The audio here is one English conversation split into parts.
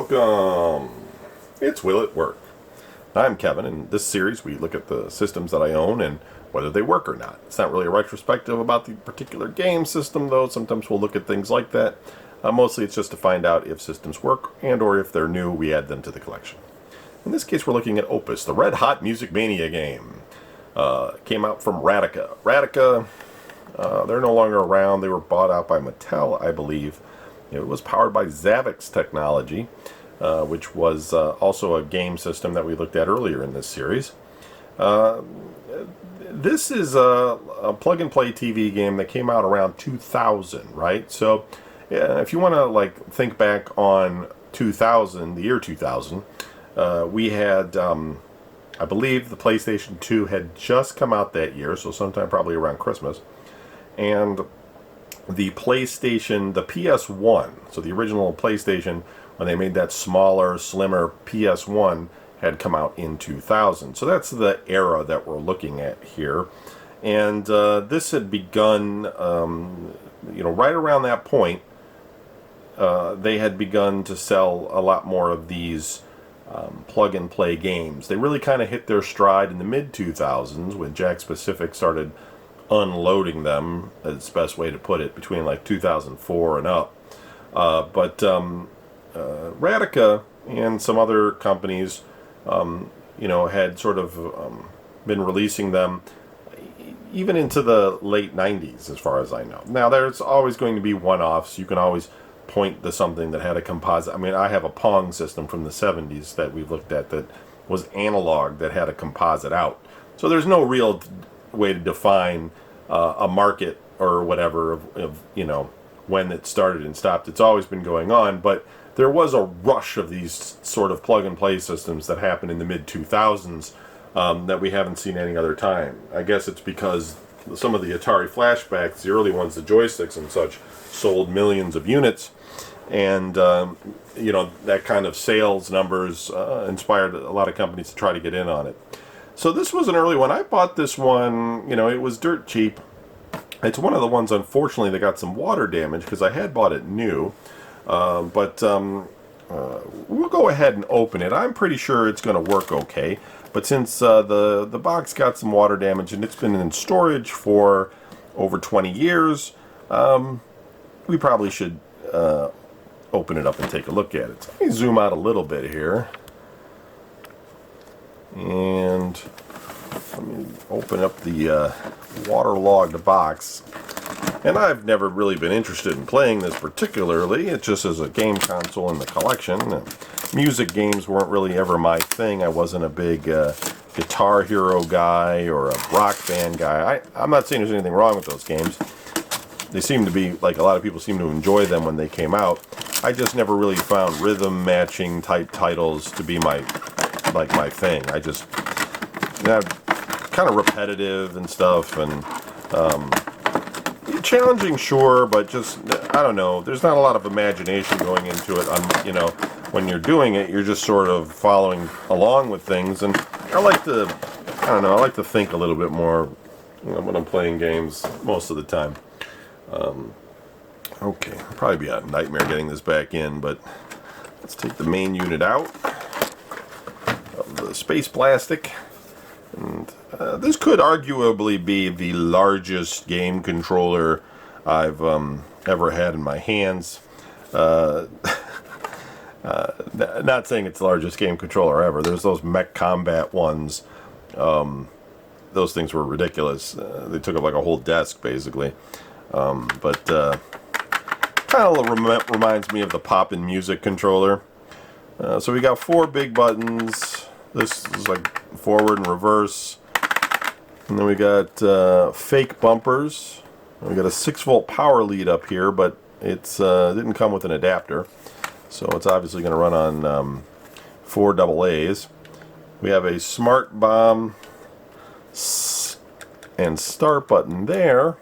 Welcome! It's Will It Work? I'm Kevin. In this series we look at the systems that I own and whether they work or not. It's not really a retrospective about the particular game system, though. Sometimes we'll look at things like that. Mostly it's just to find out if systems work and or if they're new, we add them to the collection. In this case we're looking at Opus, the Red Hot Music Mania game. Came out from Radica. Radica, they're no longer around. They were bought out by Mattel, I believe. It was powered by Zavix technology, which was also a game system that we looked at earlier in this series. This is a plug-and-play TV game that came out around 2000, right? So if you want to think back on 2000, the year 2000, we had, I believe the PlayStation 2 had just come out that year, so sometime probably around Christmas. And the PlayStation, the PS1, so the original PlayStation, when they made that smaller, slimmer PS1, had come out in 2000. So that's the era that we're looking at here. And this had begun, right around that point, they had begun to sell a lot more of these plug-and-play games. They really kind of hit their stride in the mid-2000s when Jack Specific started unloading them, is the best way to put it, between 2004 and up. But Radica and some other companies, had sort of been releasing them even into the late 90s, as far as I know. Now, there's always going to be one-offs. You can always point to something that had a composite. I mean, I have a Pong system from the 70s that we've looked at that was analog that had a composite out. So there's no real way to define a market or whatever of when it started and stopped. It's always been going on, but there was a rush of these sort of plug-and-play systems that happened in the mid-2000s that we haven't seen any other time. I guess it's because some of the Atari flashbacks, the early ones, the joysticks and such, sold millions of units, and that kind of sales numbers inspired a lot of companies to try to get in on it. So this was an early one. I bought this one, it was dirt cheap. It's one of the ones, unfortunately, that got some water damage because I had bought it new. But we'll go ahead and open it. I'm pretty sure it's going to work okay. But since the box got some water damage and it's been in storage for over 20 years, we probably should open it up and take a look at it. So let me zoom out a little bit here. And let me open up the waterlogged box. And I've never really been interested in playing this particularly. It's just as a game console in the collection. Music games weren't really ever my thing. I wasn't a big Guitar Hero guy or a Rock Band guy. I'm not saying there's anything wrong with those games. They seem to be, a lot of people seem to enjoy them when they came out. I just never really found rhythm matching type titles to be my thing. I just, kind of repetitive and stuff, and challenging, sure, but just, I don't know, there's not a lot of imagination going into it. When you're doing it, you're just sort of following along with things, and I like to think a little bit more when I'm playing games most of the time. Okay, it'll probably be a nightmare getting this back in, but let's take the main unit out of the space plastic. And this could arguably be the largest game controller I've ever had in my hands. Not saying it's the largest game controller ever. There's those Mech Combat ones. Those things were ridiculous. They took up a whole desk, basically. But kind of reminds me of the Poppin' Music controller. So we got 4 big buttons. This is forward and reverse. And then we got fake bumpers. We got a 6-volt power lead up here, but it's didn't come with an adapter. So it's obviously going to run on 4 AA's. We have a smart bomb and start button there.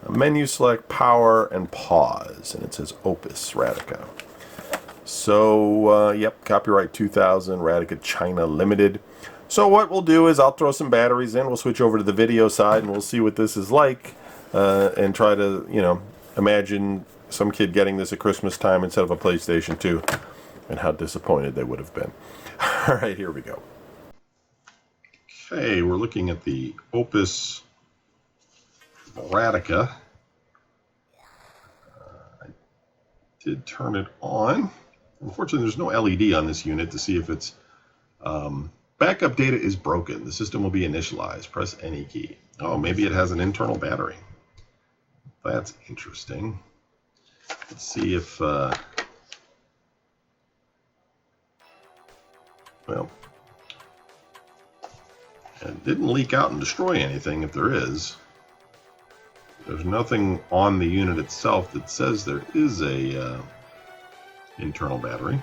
A menu select, power, and pause. And it says Opus Radica. So, yep, copyright 2000, Radica China Limited. So what we'll do is I'll throw some batteries in, we'll switch over to the video side, and we'll see what this is like, and try to, imagine some kid getting this at Christmas time instead of a PlayStation 2. and how disappointed they would have been. All right, here we go. Okay, we're looking at the Opus Radica. I did turn it on. Unfortunately, there's no LED on this unit to see if it's backup data is broken. The system will be initialized. Press any key. Oh, maybe it has an internal battery. That's interesting. Let's see if well, it didn't leak out and destroy anything. If there is, there's nothing on the unit itself that says there is a internal battery.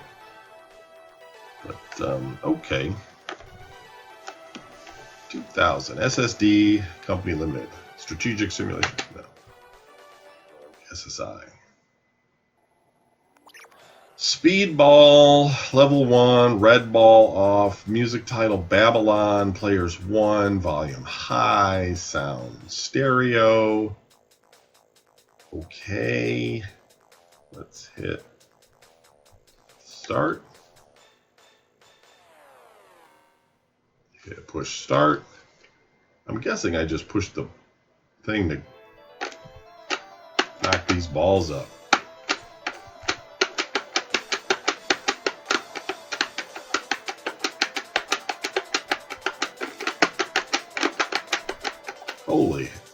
But okay. 2000 SSD Company Limited. Strategic Simulation. No. SSI. Speedball, level 1, red ball off, music title Babylon, players 1, volume high, sound stereo. Okay. Let's hit start. Hit push start. I'm guessing I just pushed the thing to knock these balls up.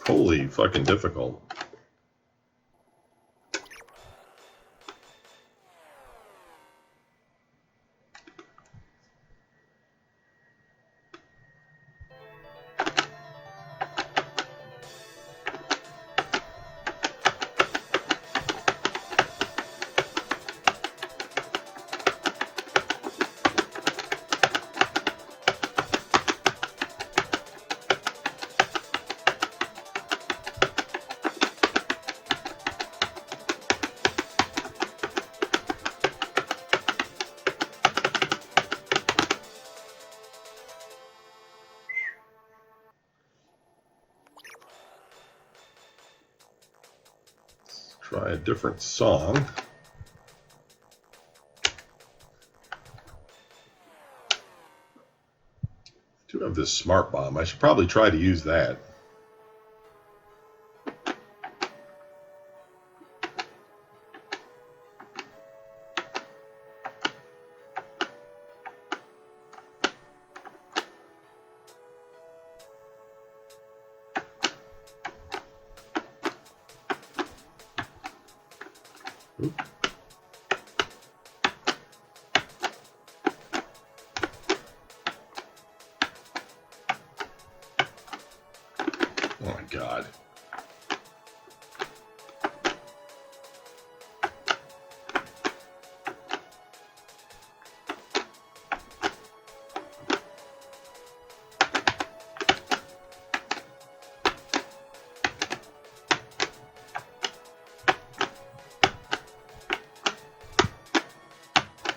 Holy fucking difficult. Try a different song. I do have this smart bomb. I should probably try to use that. Oop. Oh my God.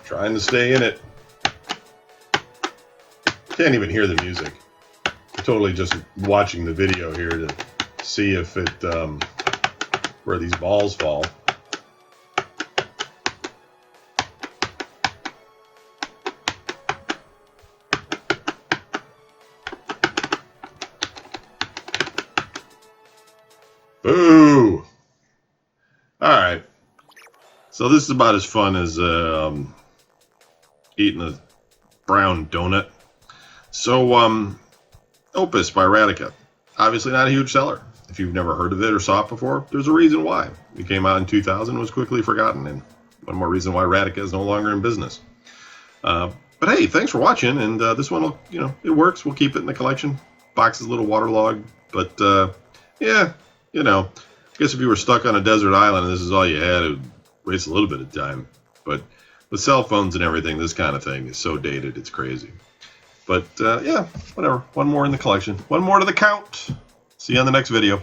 Trying to stay in it. Can't even hear the music. I'm totally just watching the video here to see if it where these balls fall. Boo! Alright. So this is about as fun as eating a brown donut. So, Opus by Radica. Obviously not a huge seller. If you've never heard of it or saw it before, there's a reason why. It came out in 2000 and was quickly forgotten, and one more reason why Radica is no longer in business. But hey, thanks for watching, and this one, it works. We'll keep it in the collection. Box is a little waterlogged, but yeah, I guess if you were stuck on a desert island and this is all you had, it would waste a little bit of time. But with cell phones and everything, this kind of thing is so dated, it's crazy. But yeah, whatever. One more in the collection. One more to the count. See you on the next video.